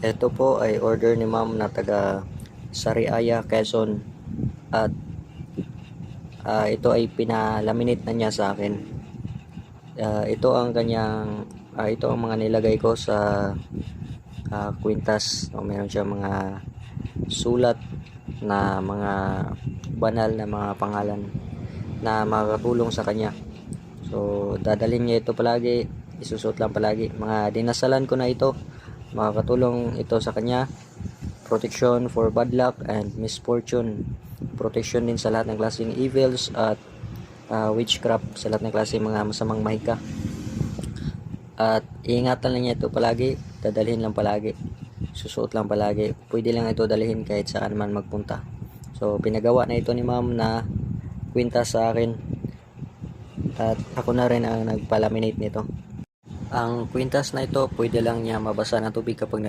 Ito po ay order ni ma'am na taga Sariaya, Quezon, at ito ay pinalaminate na niya sa akin. Ito ang ito ang mga nilagay ko sa kwintas. So, meron siya mga sulat na mga banal na mga pangalan na makakatulong sa kanya. So dadalhin niya ito palagi, isusuot lang palagi. Mga dinasalan ko na ito, makakatulong ito sa kanya. Protection for bad luck and misfortune, protection din sa lahat ng klaseng evils at witchcraft, sa lahat ng klaseng mga masamang mahika. At iingatan lang niya ito palagi, dadalhin lang palagi, susuot lang palagi. Pwede lang ito dalhin kahit saan man magpunta. So pinagawa na ito ni ma'am na kwintas sa akin, at ako na rin ang nagpalaminate nito. Ang kwintas na ito pwede lang niya mabasa ng tubig kapag